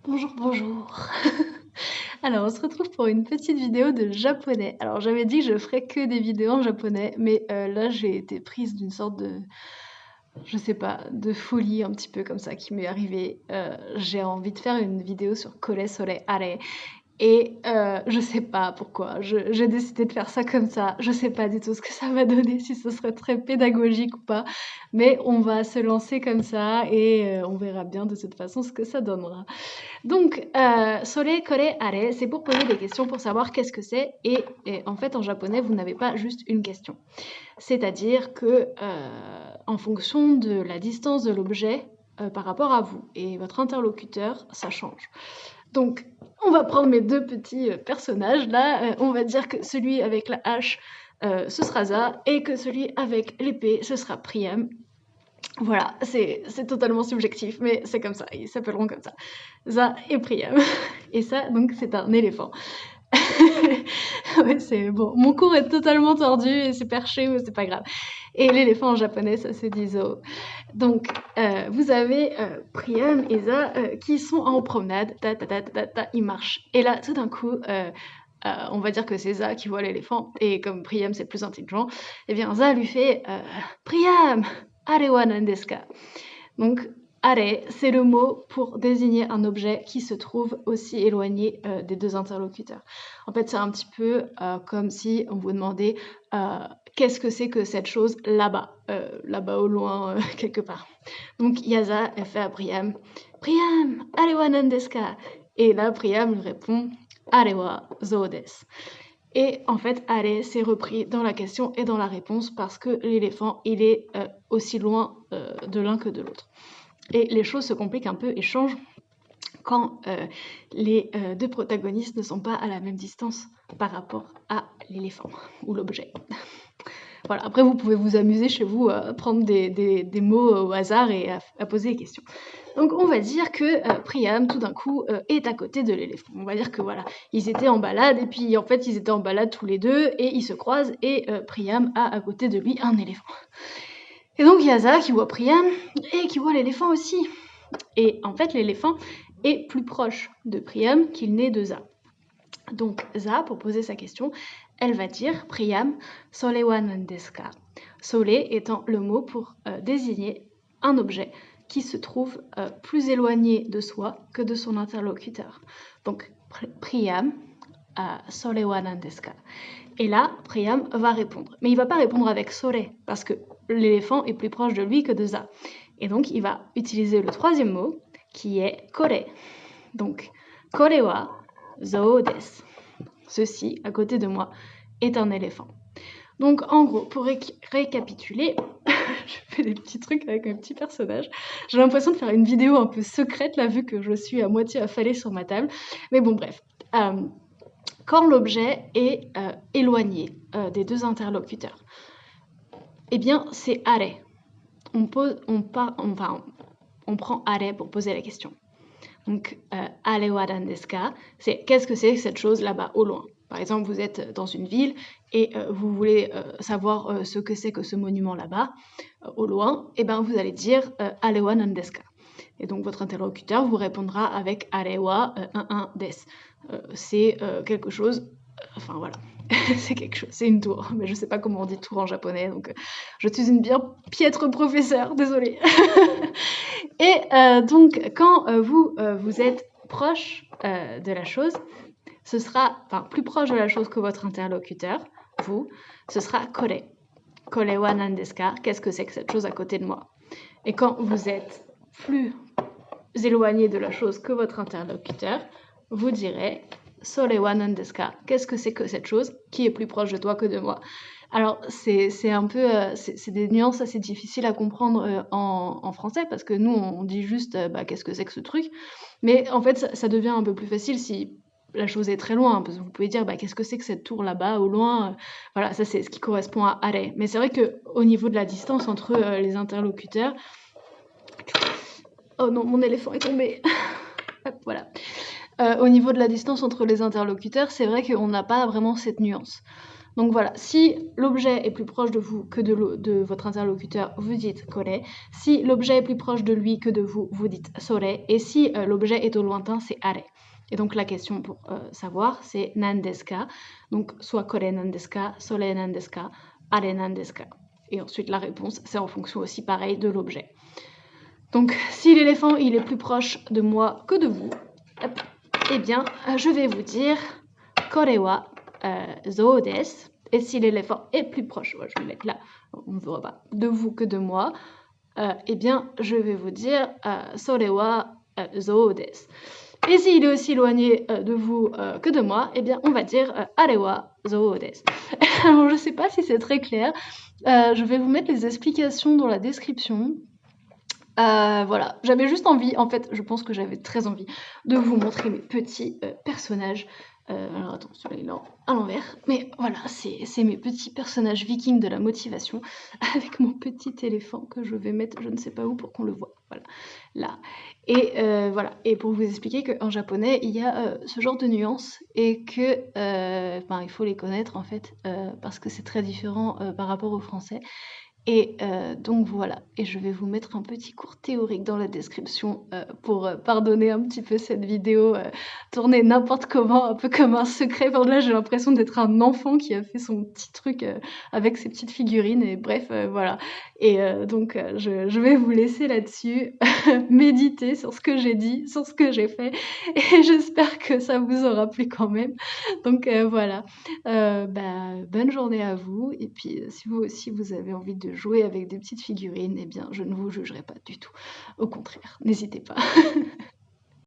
Bonjour, bonjour. Alors, on se retrouve pour une petite vidéo de japonais. Alors, j'avais dit que je ferais que des vidéos en japonais, mais là, j'ai été prise d'une sorte de, je sais pas, de folie un petit peu comme ça qui m'est arrivée. J'ai envie de faire une vidéo sur Kore Sore Are. Et je sais pas pourquoi, j'ai décidé de faire ça comme ça. Je sais pas du tout ce que ça va donner, si ce serait très pédagogique ou pas. Mais on va se lancer comme ça et on verra bien de toute façon ce que ça donnera. Donc, sore, kore, are, c'est pour poser des questions pour savoir qu'est-ce que c'est. Et en fait, en japonais, vous n'avez pas juste une question. C'est-à-dire que, en fonction de la distance de l'objet par rapport à vous et votre interlocuteur, ça change. Donc, on va prendre mes deux petits personnages là. On va dire que celui avec la hache, ce sera Za, et que celui avec l'épée, ce sera Priam. Voilà, c'est totalement subjectif, mais c'est comme ça, ils s'appelleront comme ça. Za et Priam. Et ça, donc, c'est un éléphant. Ouais, c'est bon. Mon cours est totalement tordu et c'est perché, mais c'est pas grave. Et l'éléphant en japonais, ça se dit zo. Donc, vous avez Priam et Za qui sont en promenade. Ils marchent. Et là, tout d'un coup, on va dire que c'est Za qui voit l'éléphant. Et comme Priam, c'est plus intelligent, eh bien, Za lui fait Priam, are wa nan desu ka? Donc, are, c'est le mot pour désigner un objet qui se trouve aussi éloigné des deux interlocuteurs. En fait, c'est un petit peu comme si on vous demandait qu'est-ce que c'est que cette chose là-bas, là-bas au loin, quelque part. Donc, Yaza, elle fait à Priam, Priam, are wa nan desu ka? Et là, Priam lui répond, are wa zo desu. Et en fait, are, c'est repris dans la question et dans la réponse parce que l'éléphant, il est aussi loin de l'un que de l'autre. Et les choses se compliquent un peu et changent quand les deux protagonistes ne sont pas à la même distance par rapport à l'éléphant ou l'objet. Voilà, après vous pouvez vous amuser chez vous à prendre des mots au hasard et à poser des questions. Donc on va dire que Priam tout d'un coup est à côté de l'éléphant. On va dire que voilà, ils étaient en balade et puis en fait ils étaient en balade tous les deux et ils se croisent et Priam a à côté de lui un éléphant. Et donc il y a Za qui voit Priam et qui voit l'éléphant aussi. Et en fait l'éléphant est plus proche de Priam qu'il n'est de Za. Donc Za, pour poser sa question, elle va dire Priam, sole wa nan desu ka? Sole étant le mot pour désigner un objet qui se trouve plus éloigné de soi que de son interlocuteur. Donc Priam, sole wa nan desu ka? Et là, Priam va répondre. Mais il ne va pas répondre avec sole, parce que l'éléphant est plus proche de lui que de Za. Et donc, il va utiliser le troisième mot, qui est kore. Donc, kore wa zo desu. Ceci, à côté de moi, est un éléphant. Donc, en gros, pour récapituler, je fais des petits trucs avec mes petits personnages. J'ai l'impression de faire une vidéo un peu secrète, là, vu que je suis à moitié affalée sur ma table. Mais bon, bref. Quand l'objet est éloigné des deux interlocuteurs, eh bien, c'est are. On prend are pour poser la question. Donc, are wa nan desu ka? C'est qu'est-ce que c'est que cette chose là-bas, au loin? Par exemple, vous êtes dans une ville et vous voulez savoir ce que c'est que ce monument là-bas, au loin, et bien vous allez dire are wa nan desu ka? Et donc votre interlocuteur vous répondra avec are wa desu. C'est quelque chose, enfin voilà, c'est quelque chose, c'est une tour, mais je sais pas comment on dit tour en japonais, donc je suis une bien piètre professeure, désolée. Et donc quand vous êtes proche de la chose, ce sera, enfin plus proche de la chose que votre interlocuteur, vous, ce sera kore. Kore wa nan desu ka? Qu'est-ce que c'est que cette chose à côté de moi? Et quand vous êtes plus éloigné de la chose que votre interlocuteur, vous direz sore wa nan desu ka? Qu'est-ce que c'est que cette chose qui est plus proche de toi que de moi? Alors c'est un peu c'est des nuances assez difficiles à comprendre en français parce que nous on dit juste qu'est-ce que c'est que ce truc, mais en fait ça devient un peu plus facile si la chose est très loin, parce que vous pouvez dire qu'est-ce que c'est que cette tour là-bas au loin, voilà, ça c'est ce qui correspond à are. Mais c'est vrai que au niveau de la distance entre les interlocuteurs, oh non, mon éléphant est tombé. Hop, voilà. Au niveau de la distance entre les interlocuteurs, c'est vrai qu'on n'a pas vraiment cette nuance. Donc voilà, si l'objet est plus proche de vous que de votre interlocuteur, vous dites kore. Si l'objet est plus proche de lui que de vous, vous dites sore. Et si l'objet est au lointain, c'est are. Et donc la question pour savoir, c'est nan desu ka. Donc soit kore nan desu ka, sore nan desu ka, are nan desu ka. Et ensuite la réponse, c'est en fonction aussi pareil de l'objet. Donc si l'éléphant il est plus proche de moi que de vous, hop, eh bien je vais vous dire kore wa zo desu. Et si l'éléphant est plus proche, je vais le mettre là, on ne verra pas, de vous que de moi, eh bien je vais vous dire sore wa zo desu. Et s'il est aussi éloigné de vous que de moi, eh bien on va dire are wa zo desu. Alors je ne sais pas si c'est très clair, je vais vous mettre les explications dans la description. Voilà, j'avais juste envie, en fait, je pense que j'avais très envie de vous montrer mes petits personnages. Alors attends, celui-là il est à l'envers. Mais voilà, c'est mes petits personnages vikings de la motivation avec mon petit éléphant que je vais mettre je ne sais pas où pour qu'on le voit. Voilà, là. Et voilà, et pour vous expliquer qu'en japonais, il y a ce genre de nuances et que il faut les connaître en fait parce que c'est très différent par rapport au français. Et donc voilà, et je vais vous mettre un petit cours théorique dans la description pour pardonner un petit peu cette vidéo tournée n'importe comment, un peu comme un secret. Enfin, là, j'ai l'impression d'être un enfant qui a fait son petit truc avec ses petites figurines, et bref, voilà. Et donc, je vais vous laisser là-dessus, méditer sur ce que j'ai dit, sur ce que j'ai fait, et j'espère que ça vous aura plu quand même. Donc voilà. Bonne journée à vous, et puis si vous aussi vous avez envie de jouer avec des petites figurines, eh bien je ne vous jugerai pas du tout. Au contraire, n'hésitez pas.